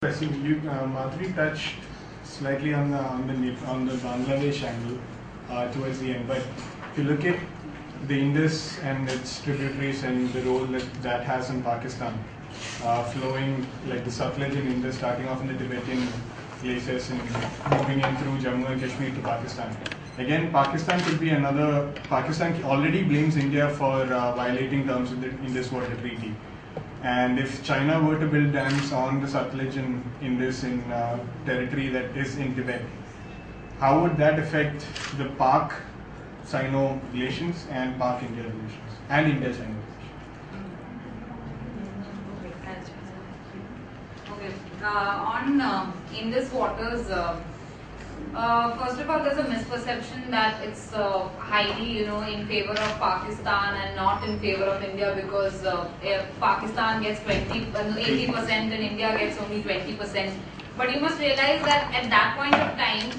Question you, Madhuri touched slightly on the Bangladesh angle towards the end, but if you look at the Indus and its tributaries and the role that has in Pakistan, flowing like the Sutlej and Indus, starting off in the Tibetan glaciers and moving in through Jammu and Kashmir to Pakistan. Again, Pakistan could be another. Pakistan already blames India for violating terms of the Indus Water Treaty. And if China were to build dams on the Sutlej and Indus in territory that is in Tibet, how would that affect the Pak-Sino relations and Pak-India relations and India-China relations? Okay. On Indus waters, first of all, there's a misperception that it's highly, in favor of Pakistan and not in favor of India, because if Pakistan gets 80% and India gets only 20%. But you must realize that at that point of time,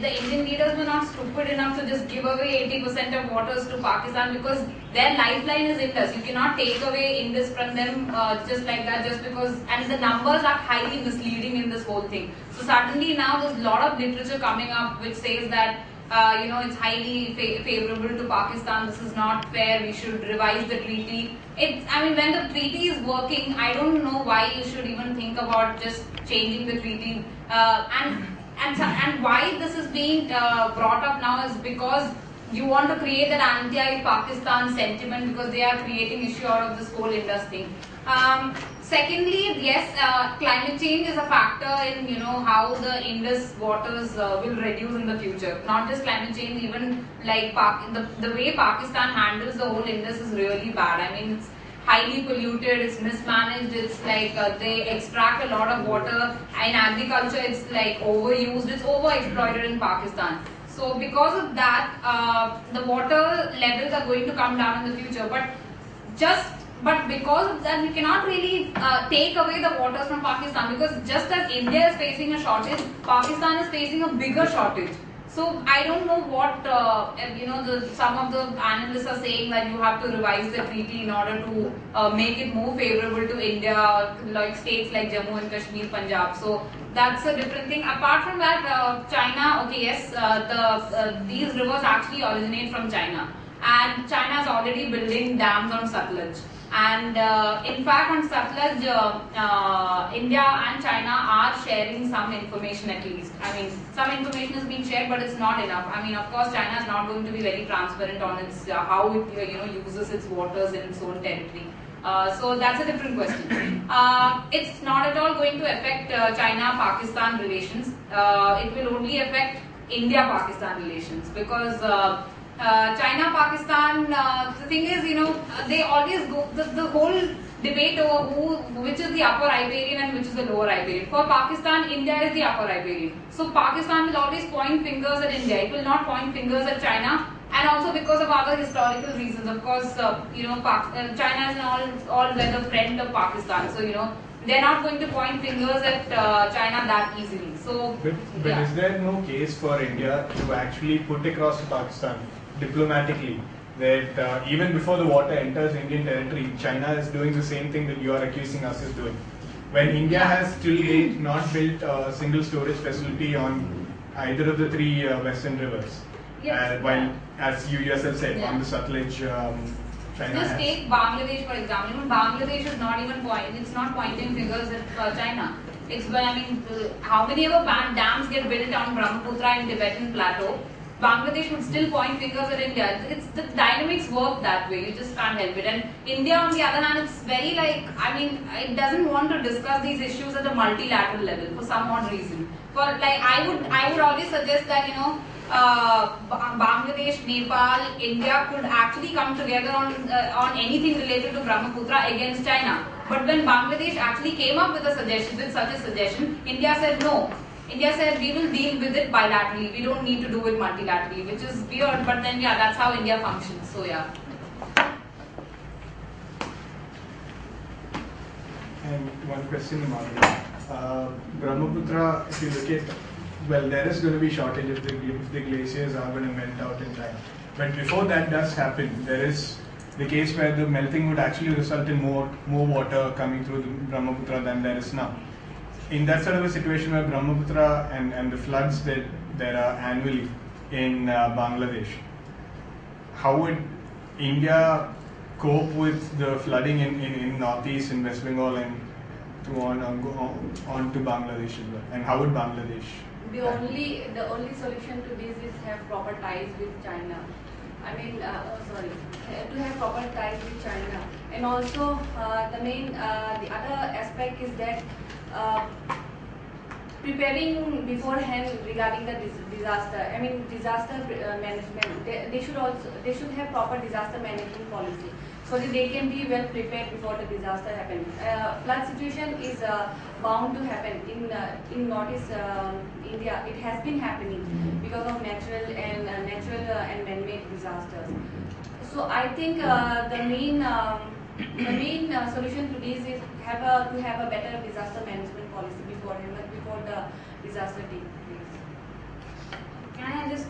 the Indian leaders were not stupid enough to just give away 80% of waters to Pakistan, because their lifeline is Indus. You cannot take away Indus from them just like that, just because, and the numbers are highly misleading in this whole thing. So suddenly now there's a lot of literature coming up which says that it's highly favorable to Pakistan. This is not fair. We should revise the treaty. When the treaty is working, I don't know why you should even think about just changing the treaty. And why this is being brought up now is because you want to create that anti-Pakistan sentiment, because they are creating issue out of this whole Indus thing. Secondly, yes, climate change is a factor in how the Indus waters will reduce in the future. Not just climate change, even like the way Pakistan handles the whole Indus is really bad. It's highly polluted, it's mismanaged, it's like they extract a lot of water. In agriculture, it's like overused, it's overexploited in Pakistan. So because of that, the water levels are going to come down in the future. But because of that, we cannot really take away the waters from Pakistan, because just as India is facing a shortage, Pakistan is facing a bigger shortage. So I don't know what some of the analysts are saying, that you have to revise the treaty in order to make it more favorable to India, like states like Jammu and Kashmir, Punjab. So that's a different thing. Apart from that, China, okay, yes, these rivers actually originate from China, and China is already building dams on Sutlej. And in fact, on Sutlej, India and China are sharing some information at least. Some information is being shared, but it's not enough. Of course, China is not going to be very transparent on its how it uses its waters in its own territory. So that's a different question. It's not at all going to affect China-Pakistan relations. It will only affect India-Pakistan relations, because China-Pakistan, the thing is, they always go, the whole debate over which is the upper Iberian and which is the lower Iberian. For Pakistan, India is the upper Iberian. So Pakistan will always point fingers at India. It will not point fingers at China. And also because of other historical reasons. Of course, China is an all-weather friend of Pakistan. So, they're not going to point fingers at China that easily. So, but yeah. Is there no case for India to actually put across to Pakistan diplomatically that even before the water enters Indian territory, China is doing the same thing that you are accusing us of doing? When India has till date not built a single storage facility on either of the three western rivers, while, as you yourself said, on the Sutlej, China just take Bangladesh for example. Bangladesh is not even pointing fingers at China. How many ever dams get built on Brahmaputra and Tibetan plateau, Bangladesh would still point fingers at India. The dynamics work that way. You just can't help it. And India, on the other hand, it's very it doesn't want to discuss these issues at a multilateral level for some odd reason. I would always suggest that Bangladesh, Nepal, India could actually come together on anything related to Brahmaputra against China. But when Bangladesh actually came up with such a suggestion, India said no. India said we will deal with it bilaterally. We don't need to do it multilaterally, which is weird. But then that's how India functions. So And one question, Brahmaputra, if you look at, well, there is going to be shortage if the glaciers are going to melt out in time. But before that does happen, there is the case where the melting would actually result in more water coming through the Brahmaputra than there is now. In that sort of a situation where Brahmaputra and the floods that there are annually in Bangladesh, how would India cope with the flooding in northeast, in West Bengal, and go on to Bangladesh as well? And how would Bangladesh? The only solution to this is have proper ties with China. I mean, to have proper ties with China, and also the other aspect is that preparing beforehand regarding the disaster. I mean, disaster management. They should have proper disaster management policy, so that they can be well prepared before the disaster happens. Flood situation is bound to happen in northeast India. It has been happening because of natural and man-made disasters. So I think the main solution to this is to have a better disaster management policy before the disaster takes place. Can I just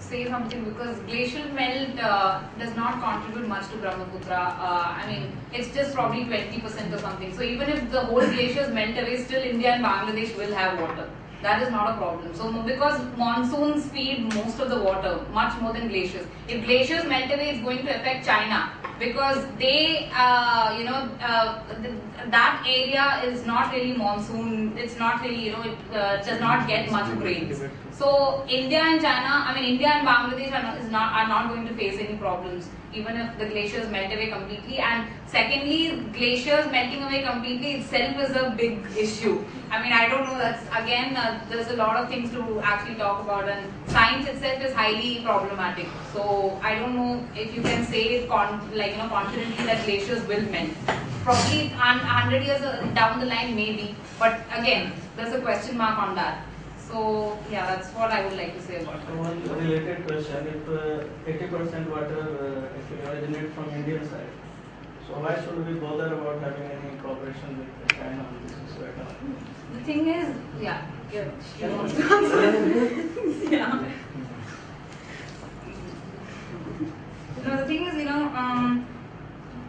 say something, because glacial melt does not contribute much to Brahmaputra. I mean, it's just probably 20% or something. So even if the whole glaciers melt away, still India and Bangladesh will have water. That is not a problem. So because monsoons feed most of the water, much more than glaciers. If glaciers melt away, it's going to affect China, because they, that area is not really monsoon. It's not really, it does not get much rains. So India and Bangladesh are not going to face any problems, even if the glaciers melt away completely. And secondly, glaciers melting away completely itself is a big issue. I mean, I don't know, that's again, there's a lot of things to actually talk about, and science itself is highly problematic. So I don't know if you can say confidently that glaciers will melt. Probably 100 years down the line, maybe. But again, there's a question mark on that. So yeah, that's what I would like to say about it. One related question: if 80% water actually originates from Indian side, so why should we bother about having any cooperation with China on this issue right now? The thing is, yeah. Yeah. No, the thing is,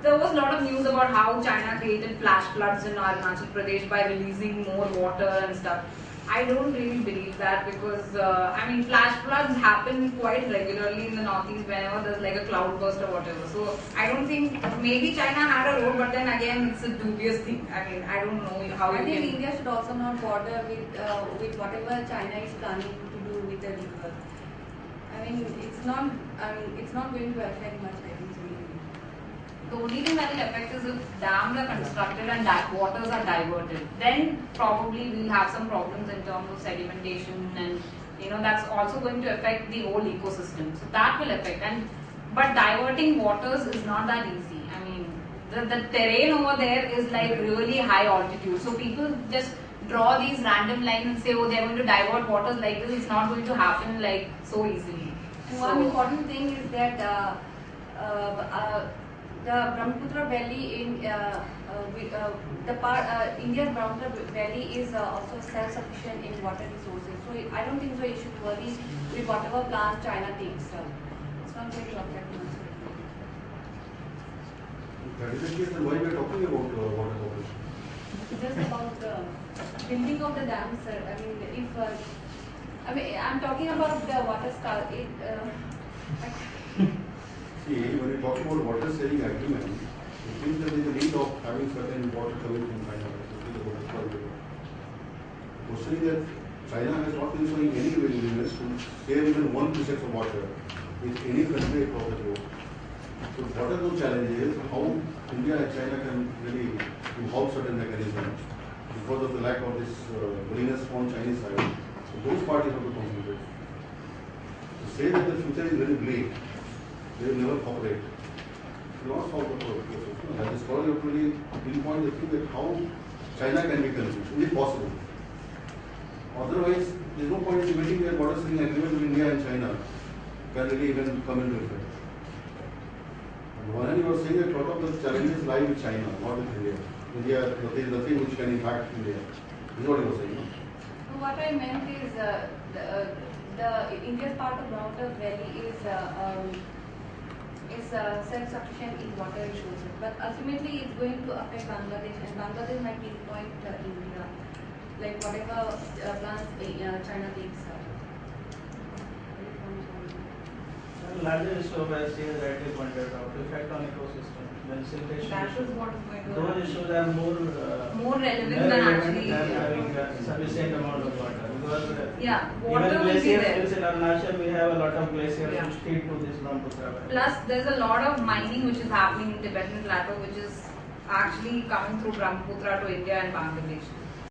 there was a lot of news about how China created flash floods in Arunachal Pradesh by releasing more water and stuff. I don't really believe that, because flash floods happen quite regularly in the northeast whenever there's like a cloud burst or whatever. So I don't think, maybe China had a role, but then again it's a dubious thing. I mean, I don't know how. I think India should also not bother with whatever China is planning to do with the river. It's not going to affect much, I think. The only thing that will affect is if dams are constructed and waters are diverted. Then probably we'll have some problems in terms of sedimentation, and that's also going to affect the whole ecosystem. So that will affect. But diverting waters is not that easy. I mean, the terrain over there is like really high altitude. So people just draw these random lines and say, oh, they're going to divert waters like this. It's not going to happen like so easily. One important thing is that the Brahmaputra Valley India's Brahmaputra Valley is also self-sufficient in water resources. So I don't think so you should worry with whatever plans China takes. It's not going to affect much. That is the case, then why we are talking about water cooperation? Just about the building of the dams, sir. I'm talking about the water See, when you talk about water sharing agreement, it means that there is a need of having certain water coming from China. The question is that China has not been showing any willingness to share even 1% of water with any country across the globe. So what are those challenges? How India and China can really involve certain mechanisms because of the lack of this willingness on Chinese side. So those parties have to concentrate. To say that the future is very bleak, they will never cooperate. They will not solve the problem. That is why you have to really pinpoint the thing that how China can be convinced. Is it possible? Otherwise, there is no point in debating that water sharing agreement with India and China can really even come into effect. On one hand, you are saying that a lot of the challenges lie with China, not with India. India, there is nothing which can impact India. This is what you are saying. No? What I meant is the India's part of Brahmaputra Valley is is self-sufficient in water resources, but ultimately it's going to affect Bangladesh, and Bangladesh might pinpoint India, like whatever plans China takes. Larger issue of as she has rightly pointed out, effect on ecosystem. When siltation That issue, is what is going to those happen. issues are More relevant than actually. than having sufficient amount of water. Because Yeah, water even will be glaciers there. in Arunachal, we have a lot of glaciers Yeah. which feed to this Brahmaputra Valley. Plus, there's a lot of mining which is happening in Tibetan Plateau, which is actually coming through Brahmaputra to India and Bangladesh.